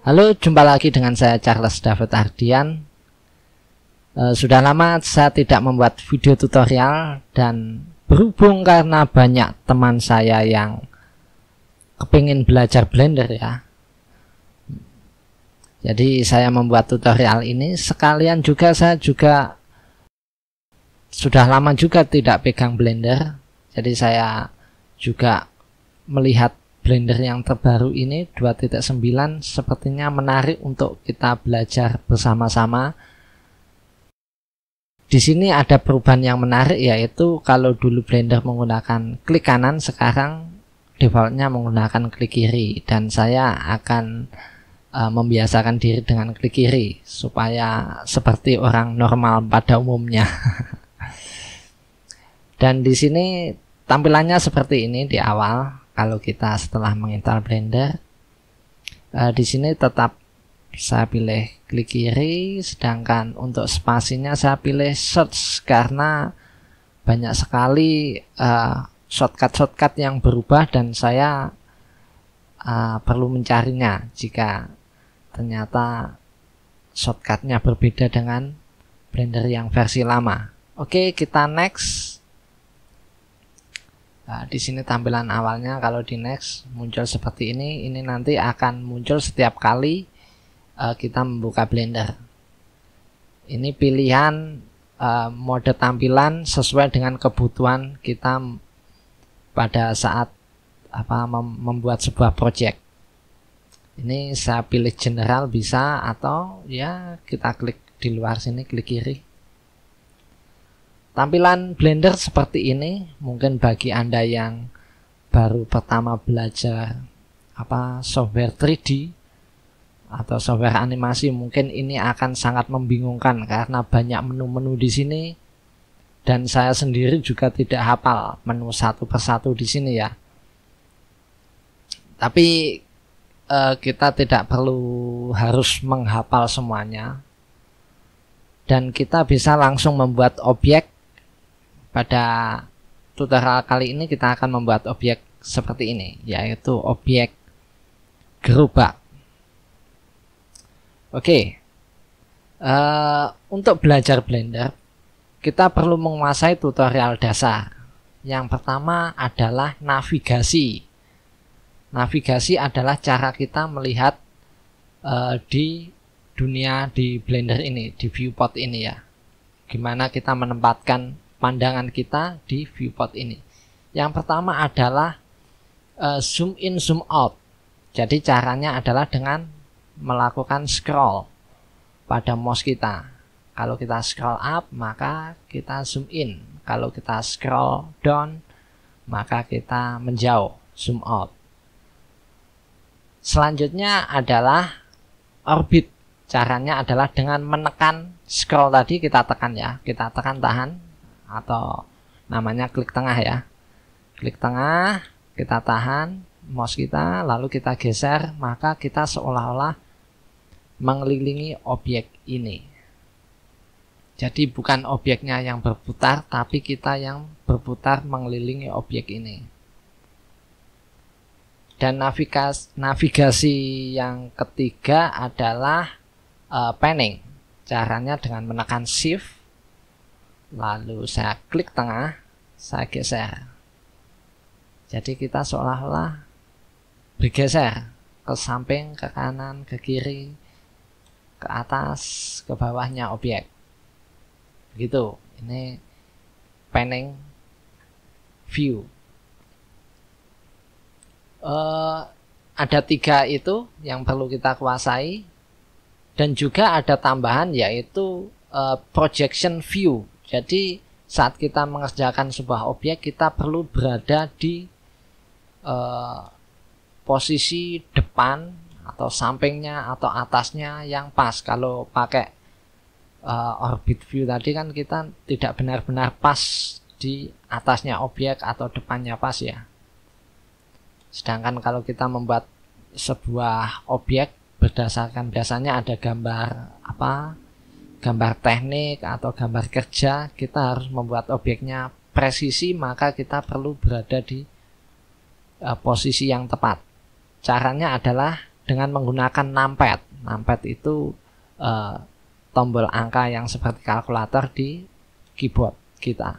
Halo, jumpa lagi dengan saya Charles David Ardian. Sudah lama saya tidak membuat video tutorial, dan berhubung karena banyak teman saya yang kepingin belajar Blender ya, jadi saya membuat tutorial ini. Sekalian juga saya juga sudah lama juga tidak pegang Blender, jadi saya juga melihat Blender yang terbaru ini 2.9 sepertinya menarik untuk kita belajar bersama-sama. Di sini ada perubahan yang menarik, yaitu kalau dulu Blender menggunakan klik kanan, sekarang defaultnya menggunakan klik kiri, dan saya akan membiasakan diri dengan klik kiri supaya seperti orang normal pada umumnya. Dan di sini tampilannya seperti ini di awal. Kalau kita setelah menginstal Blender, di sini tetap saya pilih klik kiri, sedangkan untuk spasinya saya pilih search karena banyak sekali shortcut yang berubah dan saya perlu mencarinya jika ternyata shortcutnya berbeda dengan Blender yang versi lama. Oke, kita next. Nah, di sini tampilan awalnya kalau di next muncul seperti ini. Ini nanti akan muncul setiap kali kita membuka Blender. Ini pilihan mode tampilan sesuai dengan kebutuhan kita pada saat membuat sebuah project. Ini saya pilih general bisa, atau ya kita klik di luar sini, klik kiri. Tampilan Blender seperti ini. Mungkin bagi Anda yang baru pertama belajar software 3D atau software animasi, mungkin ini akan sangat membingungkan karena banyak menu-menu di sini, dan saya sendiri juga tidak hafal menu satu persatu di sini ya. Tapi kita tidak perlu harus menghafal semuanya, dan kita bisa langsung membuat objek. Pada tutorial kali ini kita akan membuat objek seperti ini, yaitu objek gerobak. Oke, untuk belajar Blender kita perlu menguasai tutorial dasar. Yang pertama adalah navigasi. Navigasi adalah cara kita melihat di dunia di Blender ini, di viewport ini ya. Gimana kita menempatkan pandangan kita di viewport ini. Yang pertama adalah zoom in zoom out. Jadi caranya adalah dengan melakukan scroll pada mouse kita. Kalau kita scroll up maka kita zoom in. Kalau kita scroll down maka kita menjauh, zoom out. Selanjutnya adalah orbit. Caranya adalah dengan menekan scroll tadi, kita tekan ya. Kita tekan tahan, atau namanya klik tengah ya. Klik tengah, kita tahan mouse kita, lalu kita geser, maka kita seolah-olah mengelilingi objek ini. Jadi bukan objeknya yang berputar, tapi kita yang berputar mengelilingi objek ini. Dan navigasi yang ketiga adalah panning. Caranya dengan menekan shift, lalu saya klik tengah, saya geser. Jadi kita seolah-olah bergeser ke samping, ke kanan, ke kiri, ke atas, ke bawahnya objek. Begitu. Ini panning view. Ada 3 itu yang perlu kita kuasai, dan juga ada tambahan yaitu projection view. Jadi saat kita mengerjakan sebuah objek, kita perlu berada di posisi depan atau sampingnya atau atasnya yang pas. Kalau pakai orbit view tadi kan kita tidak benar-benar pas di atasnya objek atau depannya pas ya. Sedangkan kalau kita membuat sebuah objek berdasarkan, biasanya ada gambar gambar teknik atau gambar kerja, kita harus membuat objeknya presisi, maka kita perlu berada di posisi yang tepat. Caranya adalah dengan menggunakan numpad. Numpad itu tombol angka yang seperti kalkulator di keyboard kita.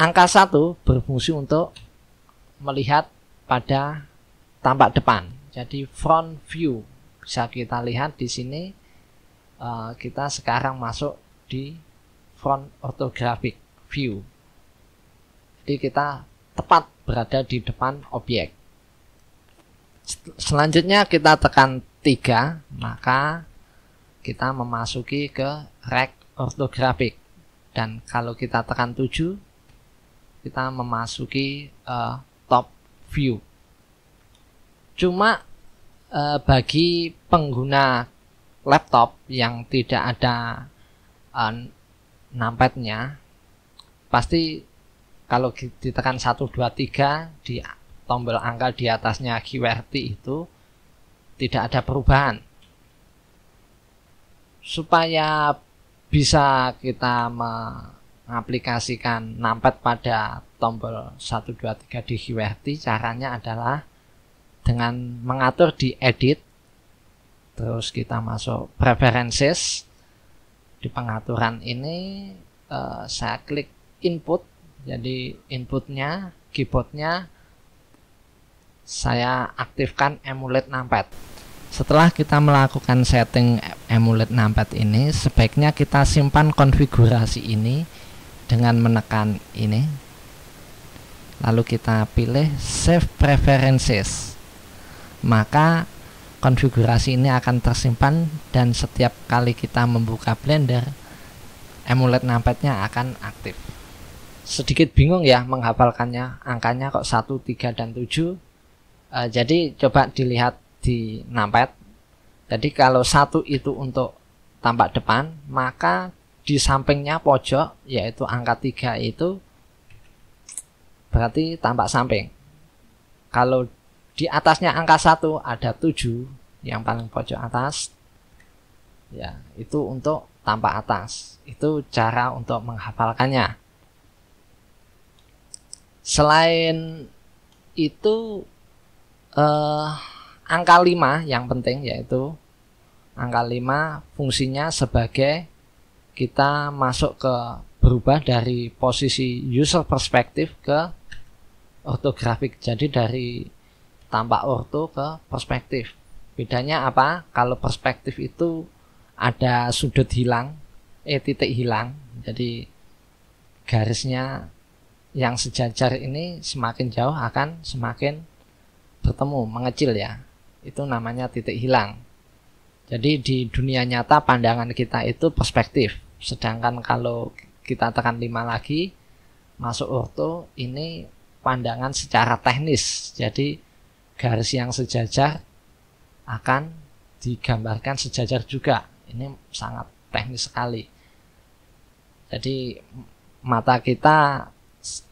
Angka 1 berfungsi untuk melihat pada tampak depan. Jadi front view. Bisa kita lihat di sini kita sekarang masuk di front orthographic view. Jadi kita tepat berada di depan objek. Selanjutnya kita tekan 3, maka kita memasuki ke right orthographic. Dan kalau kita tekan 7, kita memasuki top view. Cuma bagi pengguna laptop yang tidak ada numpadnya, pasti kalau ditekan 1, 2, 3 di tombol angka di atasnya QWERTY itu tidak ada perubahan. Supaya bisa kita mengaplikasikan numpad pada tombol 1, 2, 3 di QWERTY, caranya adalah dengan mengatur di edit, terus kita masuk preferences. Di pengaturan ini saya klik input, jadi inputnya, keyboardnya saya aktifkan emulate numpad. Setelah kita melakukan setting emulate numpad ini, sebaiknya kita simpan konfigurasi ini dengan menekan ini, lalu kita pilih save preferences. Maka konfigurasi ini akan tersimpan dan setiap kali kita membuka Blender, emulate numpadnya akan aktif. Sedikit bingung ya menghafalkannya, angkanya kok 1, 3, dan 7. Jadi coba dilihat di numpad. Jadi kalau 1 itu untuk tampak depan, maka di sampingnya pojok, yaitu angka 3 itu berarti tampak samping. Kalau di atasnya angka 1 ada 7, yang paling pojok atas, ya itu untuk tampak atas. Itu cara untuk menghafalkannya. Selain itu angka 5 yang penting, yaitu angka 5 fungsinya sebagai kita masuk ke berubah dari posisi user perspektif ke orthographic. Jadi dari tampak ortho ke perspektif. Bedanya apa? Kalau perspektif itu ada sudut hilang, titik hilang. Jadi garisnya yang sejajar ini semakin jauh akan semakin bertemu, mengecil ya. Itu namanya titik hilang. Jadi di dunia nyata pandangan kita itu perspektif. Sedangkan kalau kita tekan 5 lagi, masuk ortho, ini pandangan secara teknis. Jadi garis yang sejajar akan digambarkan sejajar juga. Ini sangat teknis sekali. Jadi mata kita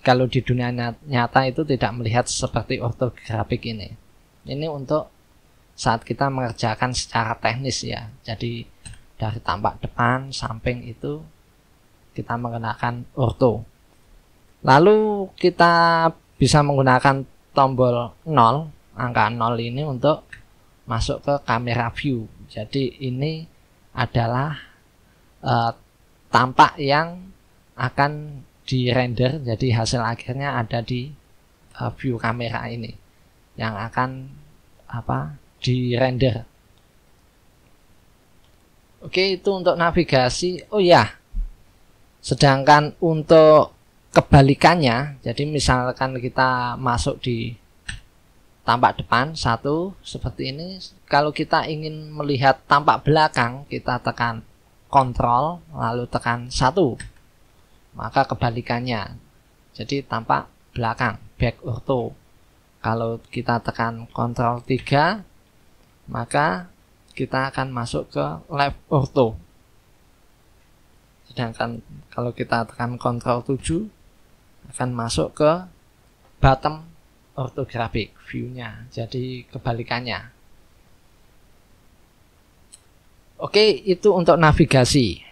kalau di dunia nyata itu tidak melihat seperti ortografik ini. Ini untuk saat kita mengerjakan secara teknis ya. Jadi dari tampak depan, samping itu kita menggunakan ortho. Lalu kita bisa menggunakan tombol 0, angka 0 ini untuk masuk ke kamera view. Jadi ini adalah tampak yang akan di render, jadi hasil akhirnya ada di view kamera ini yang akan di render. Oke, itu untuk navigasi. Oh ya, sedangkan untuk kebalikannya, jadi misalkan kita masuk di tampak depan 1 seperti ini, kalau kita ingin melihat tampak belakang, kita tekan Ctrl lalu tekan 1, maka kebalikannya jadi tampak belakang, back ortho. Kalau kita tekan Ctrl 3, maka kita akan masuk ke left ortho. Sedangkan kalau kita tekan Ctrl 7, akan masuk ke bottom orthographic view-nya, jadi kebalikannya. Oke, itu untuk navigasi.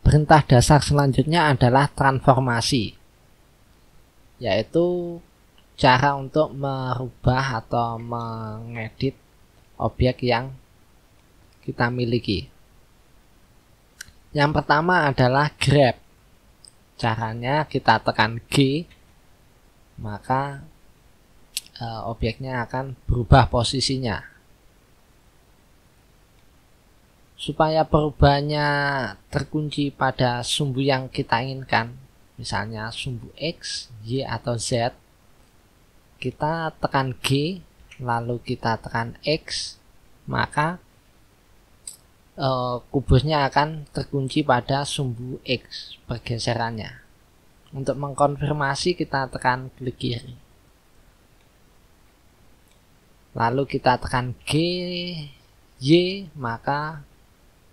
Perintah dasar selanjutnya adalah transformasi, yaitu cara untuk merubah atau mengedit objek yang kita miliki. Yang pertama adalah grab. Caranya kita tekan G, maka objeknya akan berubah posisinya. Supaya perubahannya terkunci pada sumbu yang kita inginkan, misalnya sumbu X, Y, atau Z, kita tekan G, lalu kita tekan X, maka kubusnya akan terkunci pada sumbu X pergeserannya. Untuk mengkonfirmasi kita tekan klik kiri. Lalu kita tekan G, Y, maka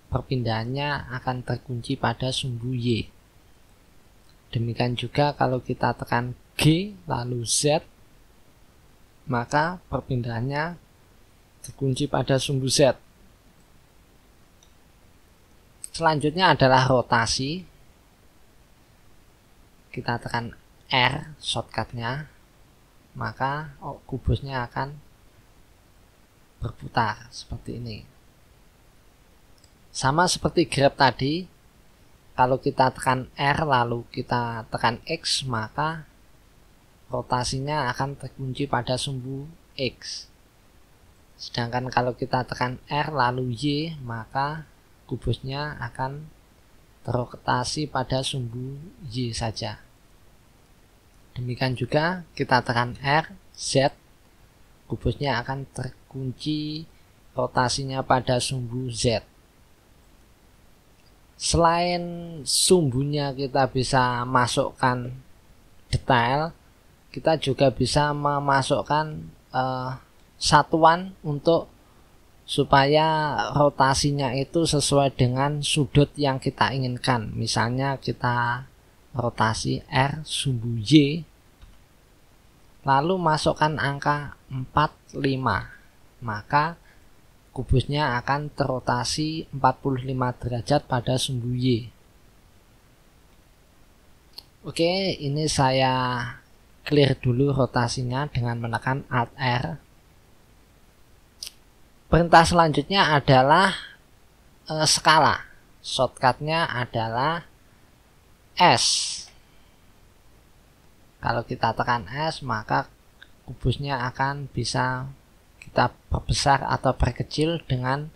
perpindahannya akan terkunci pada sumbu Y. Demikian juga kalau kita tekan G lalu Z, maka perpindahannya terkunci pada sumbu Z. Selanjutnya adalah rotasi. Kita tekan R shortcutnya, maka kubusnya akan berputar seperti ini. Sama seperti grab tadi, kalau kita tekan R lalu kita tekan X, maka rotasinya akan terkunci pada sumbu X. Sedangkan kalau kita tekan R lalu Y, maka kubusnya akan terrotasi pada sumbu Y saja. Demikian juga kita tekan R, Z, kubusnya akan terkunci rotasinya pada sumbu Z. Selain sumbunya kita bisa masukkan detail, kita juga bisa memasukkan satuan untuk supaya rotasinya itu sesuai dengan sudut yang kita inginkan. Misalnya kita rotasi R sumbu Y, lalu masukkan angka 45, maka kubusnya akan terrotasi 45 derajat pada sumbu Y. Oke, ini saya clear dulu rotasinya dengan menekan Alt R. Perintah selanjutnya adalah skala. Shortcutnya adalah S. Kalau kita tekan S, maka kubusnya akan bisa kita perbesar atau perkecil dengan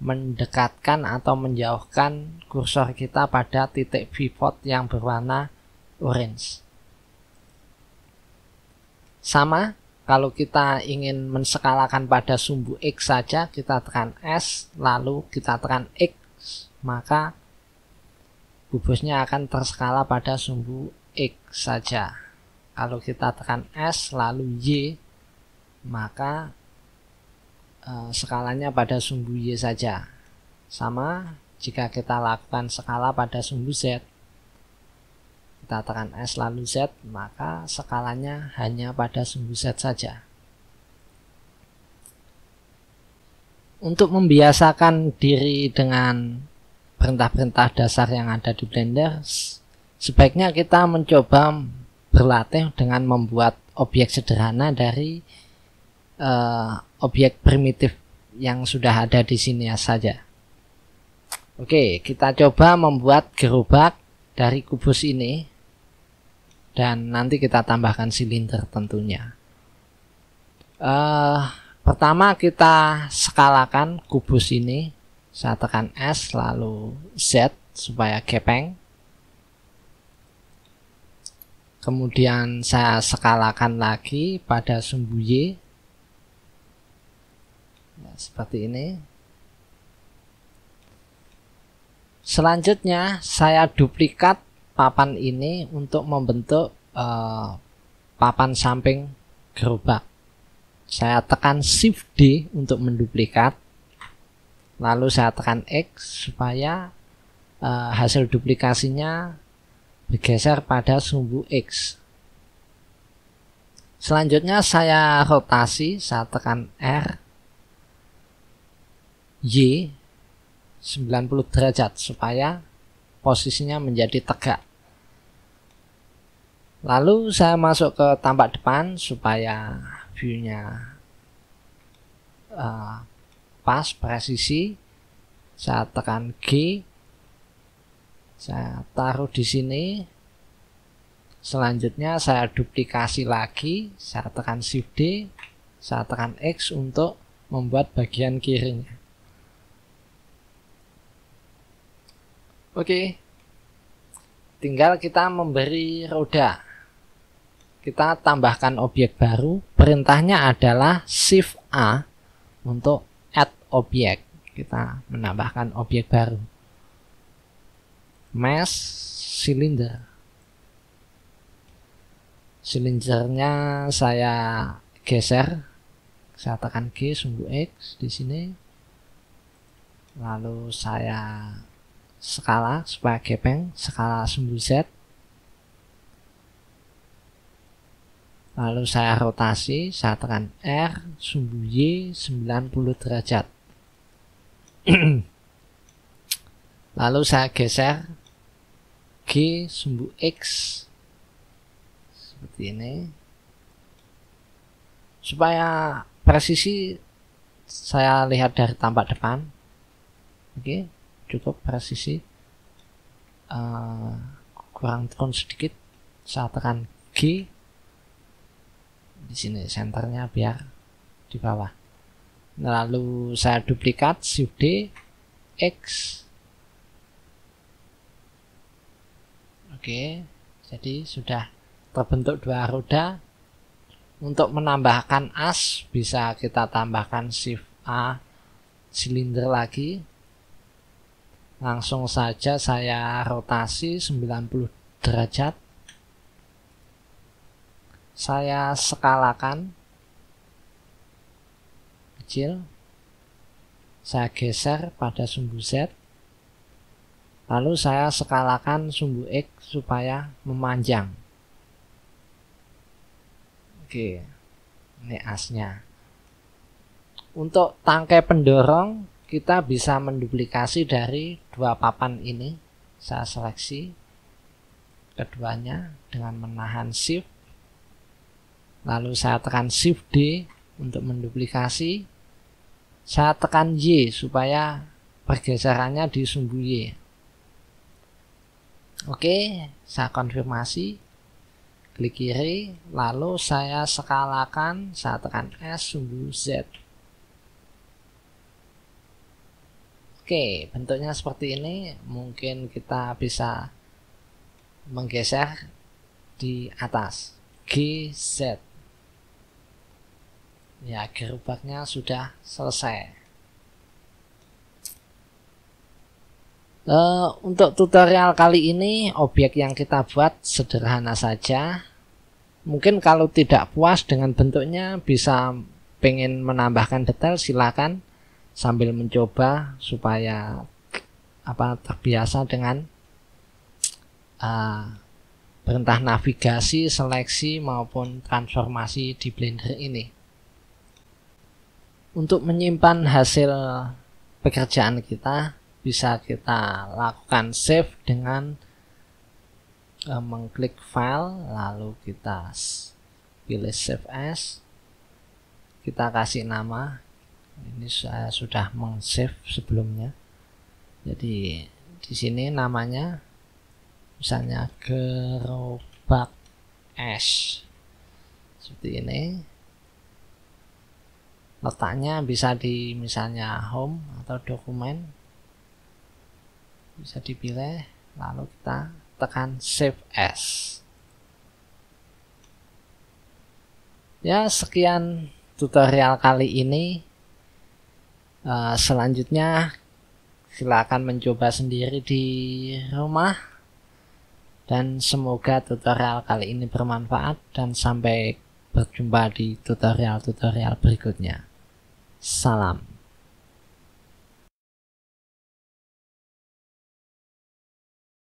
mendekatkan atau menjauhkan kursor kita pada titik pivot yang berwarna orange. Sama, kalau kita ingin menskalakan pada sumbu X saja, kita tekan S, lalu kita tekan X, maka kubusnya akan terskala pada sumbu X saja. Kalau kita tekan S, lalu Y, maka skalanya pada sumbu Y saja. Sama jika kita lakukan skala pada sumbu Z, kita tekan S lalu Z, maka skalanya hanya pada sumbu Z saja. Untuk membiasakan diri dengan perintah-perintah dasar yang ada di Blender, sebaiknya kita mencoba berlatih dengan membuat objek sederhana dari objek primitif yang sudah ada di sini saja. Oke, kita coba membuat gerobak dari kubus ini dan nanti kita tambahkan silinder tentunya. Pertama kita skalakan kubus ini. Saya tekan S lalu Z supaya gepeng. Kemudian saya skalakan lagi pada sumbu Y. Nah, seperti ini. Selanjutnya saya duplikat papan ini untuk membentuk papan samping gerobak. Saya tekan Shift D untuk menduplikat. Lalu saya tekan X supaya hasil duplikasinya bergeser pada sumbu X. Selanjutnya saya rotasi, saya tekan R, Y 90 derajat supaya posisinya menjadi tegak. Lalu saya masuk ke tampak depan supaya view-nya pas, presisi. Saya tekan G, saya taruh di sini. Selanjutnya saya duplikasi lagi, saya tekan Shift D, saya tekan X untuk membuat bagian kirinya. Oke, tinggal kita memberi roda. Kita tambahkan objek baru. Perintahnya adalah Shift A untuk add objek. Kita menambahkan objek baru. Mesh cylinder. Silindernya saya geser. Saya tekan G, sumbu X di sini. Lalu saya skala supaya gepeng, skala sumbu Z. Lalu saya rotasi, saya tekan R, sumbu Y 90 derajat. Lalu saya geser G, sumbu X seperti ini. Supaya presisi saya lihat dari tampak depan. Oke, cukup presisi. Kurang turun sedikit, saya tekan G. Di sini senternya biar di bawah. Lalu saya duplikat, Shift D, X. Oke, jadi sudah terbentuk dua roda. Untuk menambahkan as bisa kita tambahkan Shift A, silinder lagi. Langsung saja saya rotasi 90 derajat. Saya skalakan kecil, saya geser pada sumbu Z, lalu saya skalakan sumbu X supaya memanjang. Oke, ini asnya. Untuk tangkai pendorong kita bisa menduplikasi dari dua papan ini. Saya seleksi keduanya dengan menahan Shift. Lalu saya tekan Shift D untuk menduplikasi. Saya tekan Y supaya pergeserannya di sumbu Y. Oke, saya konfirmasi. Klik kiri, lalu saya skalakan, saya tekan S, sumbu Z. Oke, bentuknya seperti ini. Mungkin kita bisa menggeser di atas. G, Z. Ya, gerobaknya sudah selesai. Untuk tutorial kali ini, objek yang kita buat sederhana saja. Mungkin kalau tidak puas dengan bentuknya, bisa pengen menambahkan detail, silakan sambil mencoba supaya terbiasa dengan perintah navigasi, seleksi maupun transformasi di Blender ini. Untuk menyimpan hasil pekerjaan kita, bisa kita lakukan save dengan mengklik file, lalu kita pilih save as. Kita kasih nama. Ini saya sudah meng-save sebelumnya. Jadi di sini namanya misalnya gerobak es. Seperti ini. Letaknya bisa di misalnya home atau dokumen, bisa dipilih, lalu kita tekan save as. Ya, sekian tutorial kali ini. Selanjutnya silakan mencoba sendiri di rumah, dan semoga tutorial kali ini bermanfaat, dan sampai berjumpa di tutorial-tutorial berikutnya. Salam.